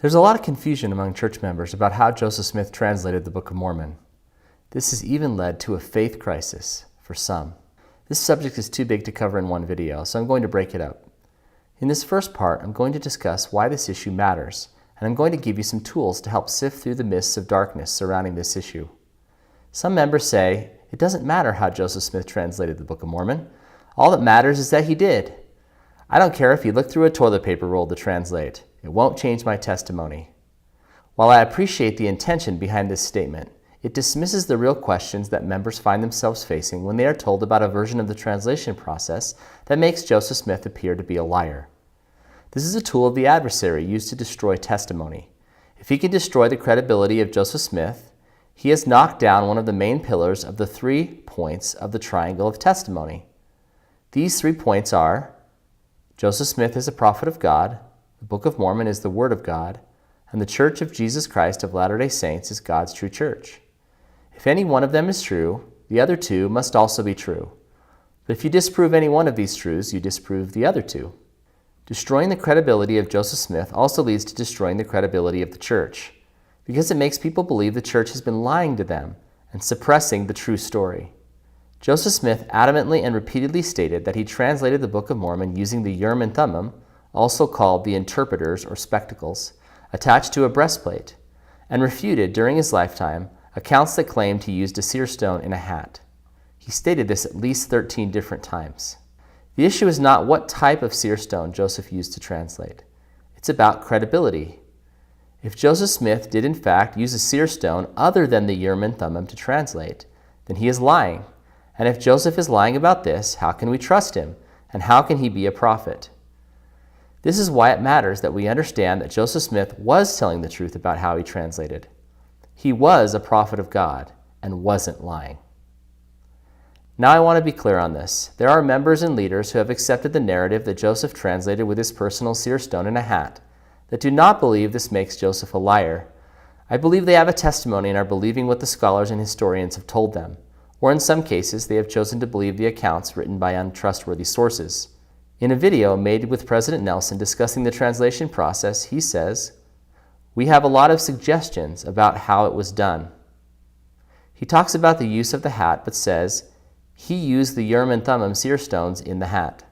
There's a lot of confusion among church members about how Joseph Smith translated the Book of Mormon. This has even led to a faith crisis for some. This subject is too big to cover in one video, so I'm going to break it up. In this first part, I'm going to discuss why this issue matters, and I'm going to give you some tools to help sift through the mists of darkness surrounding this issue. Some members say, it doesn't matter how Joseph Smith translated the Book of Mormon. All that matters is that he did. I don't care if he looked through a toilet paper roll to translate. It won't change my testimony. While I appreciate the intention behind this statement, it dismisses the real questions that members find themselves facing when they are told about a version of the translation process that makes Joseph Smith appear to be a liar. This is a tool of the adversary used to destroy testimony. If he can destroy the credibility of Joseph Smith, he has knocked down one of the main pillars of the 3 points of the triangle of testimony. These 3 points are: Joseph Smith is a prophet of God, the Book of Mormon is the Word of God, and the Church of Jesus Christ of Latter-day Saints is God's true church. If any one of them is true, the other 2 must also be true. But if you disprove any one of these truths, you disprove the other 2. Destroying the credibility of Joseph Smith also leads to destroying the credibility of the church, because it makes people believe the church has been lying to them and suppressing the true story. Joseph Smith adamantly and repeatedly stated that he translated the Book of Mormon using the Urim and Thummim, also called the interpreters or spectacles, attached to a breastplate, and refuted during his lifetime accounts that claimed he used a seerstone in a hat. He stated this at least 13 different times. The issue is not what type of seerstone Joseph used to translate. It's about credibility. If Joseph Smith did in fact use a seerstone other than the Urim and Thummim to translate, then he is lying. And if Joseph is lying about this, how can we trust him? And how can he be a prophet? This is why it matters that we understand that Joseph Smith was telling the truth about how he translated. He was a prophet of God and wasn't lying. Now I want to be clear on this. There are members and leaders who have accepted the narrative that Joseph translated with his personal seerstone in a hat that do not believe this makes Joseph a liar. I believe they have a testimony and are believing what the scholars and historians have told them, or in some cases they have chosen to believe the accounts written by untrustworthy sources. In a video made with President Nelson discussing the translation process, he says, "We have a lot of suggestions about how it was done." He talks about the use of the hat, but says he used the Urim and Thummim seerstones in the hat,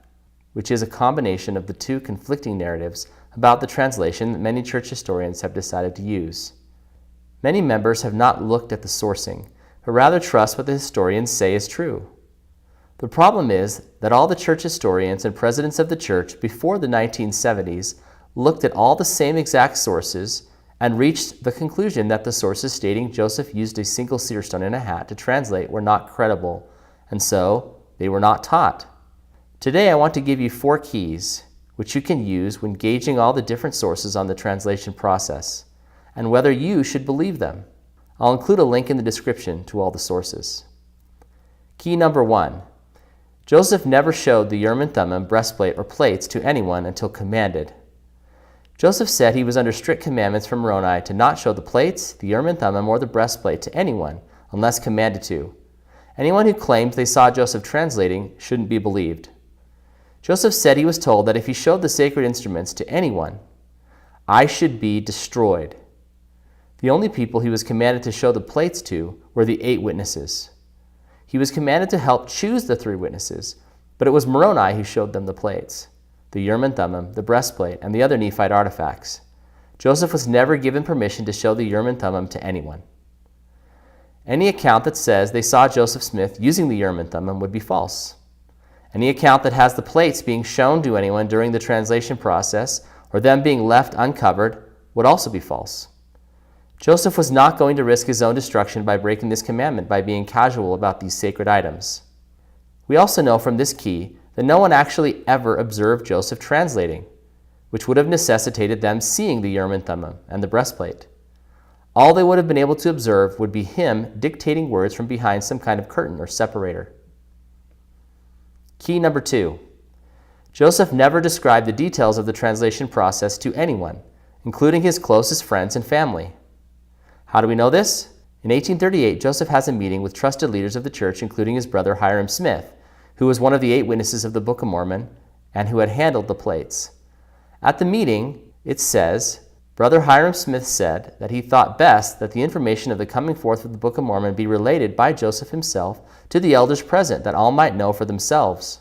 which is a combination of the 2 conflicting narratives about the translation that many church historians have decided to use. Many members have not looked at the sourcing, but rather trust what the historians say is true. The problem is that all the church historians and presidents of the church before the 1970s looked at all the same exact sources and reached the conclusion that the sources stating Joseph used a single seerstone in a hat to translate were not credible, and so they were not taught. Today I want to give you 4 keys which you can use when gauging all the different sources on the translation process and whether you should believe them. I'll include a link in the description to all the sources. Key number 1. Joseph never showed the Urim and Thummim, breastplate, or plates to anyone until commanded. Joseph said he was under strict commandments from Moroni to not show the plates, the Urim and Thummim, or the breastplate to anyone unless commanded to. Anyone who claimed they saw Joseph translating shouldn't be believed. Joseph said he was told that if he showed the sacred instruments to anyone, I should be destroyed. The only people he was commanded to show the plates to were the 8 witnesses. He was commanded to help choose the 3 witnesses, but it was Moroni who showed them the plates, the Urim and Thummim, the breastplate, and the other Nephite artifacts. Joseph was never given permission to show the Urim and Thummim to anyone. Any account that says they saw Joseph Smith using the Urim and Thummim would be false. Any account that has the plates being shown to anyone during the translation process or them being left uncovered would also be false. Joseph was not going to risk his own destruction by breaking this commandment by being casual about these sacred items. We also know from this key that no one actually ever observed Joseph translating, which would have necessitated them seeing the Urim and Thummim and the breastplate. All they would have been able to observe would be him dictating words from behind some kind of curtain or separator. Key number 2. Joseph never described the details of the translation process to anyone, including his closest friends and family. How do we know this? In 1838, Joseph has a meeting with trusted leaders of the church, including his brother Hiram Smith, who was one of the 8 witnesses of the Book of Mormon and who had handled the plates. At the meeting, it says, Brother Hiram Smith said that he thought best that the information of the coming forth of the Book of Mormon be related by Joseph himself to the elders present, that all might know for themselves.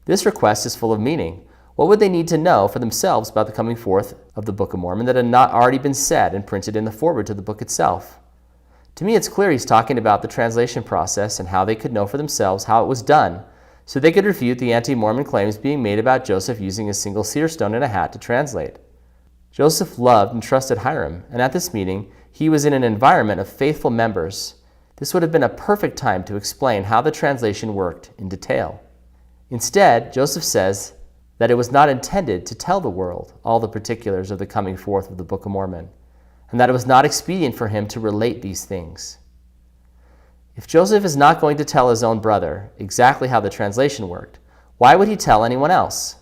This request is full of meaning. What would they need to know for themselves about the coming forth of the Book of Mormon that had not already been said and printed in the foreword to the book itself? To me, it's clear he's talking about the translation process and how they could know for themselves how it was done, so they could refute the anti-Mormon claims being made about Joseph using a single seerstone and a hat to translate. Joseph loved and trusted Hiram, and at this meeting, he was in an environment of faithful members. This would have been a perfect time to explain how the translation worked in detail. Instead, Joseph says that it was not intended to tell the world all the particulars of the coming forth of the Book of Mormon, and that it was not expedient for him to relate these things. If Joseph is not going to tell his own brother exactly how the translation worked, why would he tell anyone else?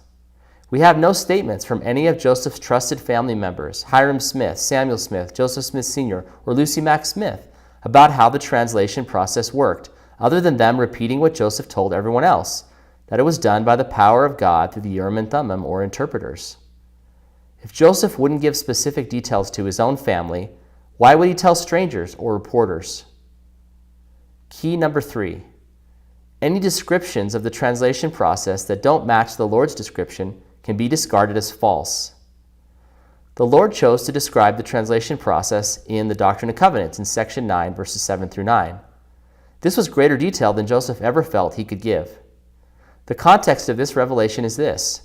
We have no statements from any of Joseph's trusted family members, Hiram Smith, Samuel Smith, Joseph Smith Sr., or Lucy Mack Smith, about how the translation process worked, other than them repeating what Joseph told everyone else, that it was done by the power of God through the Urim and Thummim, or interpreters. If Joseph wouldn't give specific details to his own family, why would he tell strangers or reporters? Key number 3. Any descriptions of the translation process that don't match the Lord's description can be discarded as false. The Lord chose to describe the translation process in the Doctrine and Covenants in section 9, verses 7 through 9. This was greater detail than Joseph ever felt he could give. The context of this revelation is this.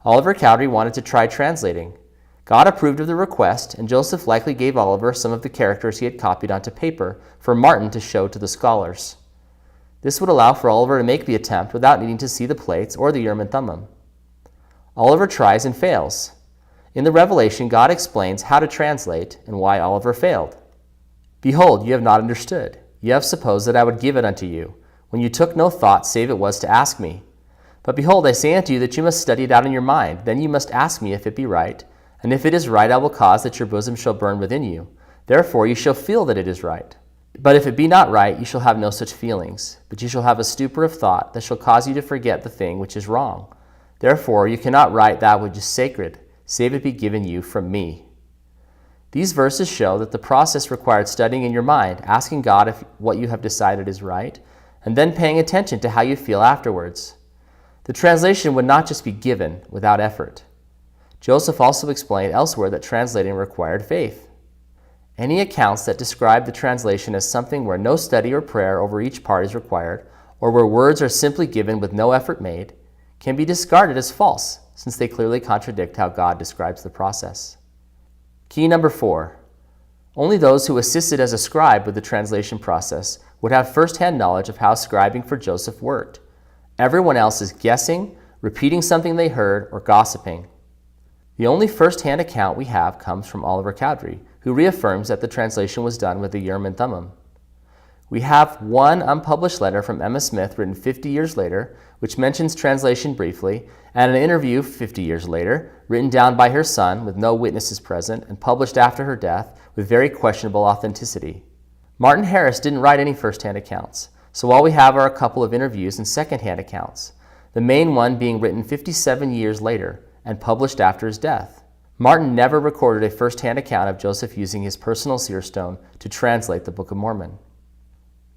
Oliver Cowdery wanted to try translating. God approved of the request, and Joseph likely gave Oliver some of the characters he had copied onto paper for Martin to show to the scholars. This would allow for Oliver to make the attempt without needing to see the plates or the Urim and Thummim. Oliver tries and fails. In the revelation, God explains how to translate and why Oliver failed. Behold, you have not understood. Ye have supposed that I would give it unto you, when you took no thought save it was to ask me. But behold, I say unto you that you must study it out in your mind. Then you must ask me if it be right. And if it is right, I will cause that your bosom shall burn within you. Therefore you shall feel that it is right. But if it be not right, you shall have no such feelings. But you shall have a stupor of thought that shall cause you to forget the thing which is wrong. Therefore you cannot write that which is sacred, save it be given you from me. These verses show that the process required studying in your mind, asking God if what you have decided is right, and then paying attention to how you feel afterwards. The translation would not just be given without effort. Joseph also explained elsewhere that translating required faith. Any accounts that describe the translation as something where no study or prayer over each part is required, or where words are simply given with no effort made, can be discarded as false, since they clearly contradict how God describes the process. Key number 4. Only those who assisted as a scribe with the translation process would have first-hand knowledge of how scribing for Joseph worked. Everyone else is guessing, repeating something they heard, or gossiping. The only first-hand account we have comes from Oliver Cowdery, who reaffirms that the translation was done with the Urim and Thummim. We have one unpublished letter from Emma Smith written 50 years later, which mentions translation briefly, and an interview 50 years later, written down by her son with no witnesses present and published after her death with very questionable authenticity. Martin Harris didn't write any first-hand accounts, so all we have are a couple of interviews and second-hand accounts, the main one being written 57 years later and published after his death. Martin never recorded a first-hand account of Joseph using his personal seerstone to translate the Book of Mormon.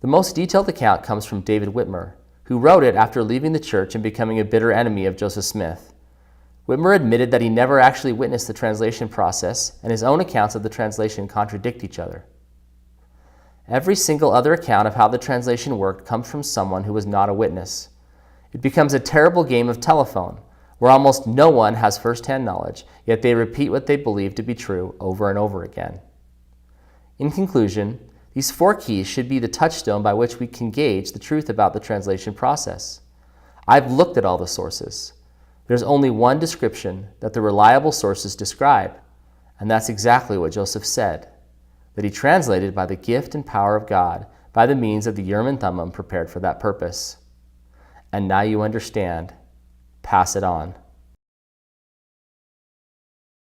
The most detailed account comes from David Whitmer, who wrote it after leaving the church and becoming a bitter enemy of Joseph Smith. Whitmer admitted that he never actually witnessed the translation process, and his own accounts of the translation contradict each other. Every single other account of how the translation worked comes from someone who was not a witness. It becomes a terrible game of telephone, where almost no one has first-hand knowledge, yet they repeat what they believe to be true over and over again. In conclusion, these 4 keys should be the touchstone by which we can gauge the truth about the translation process. I've looked at all the sources. There's only one description that the reliable sources describe, and that's exactly what Joseph said, that he translated by the gift and power of God by the means of the Urim and Thummim prepared for that purpose. And now you understand. Pass it on.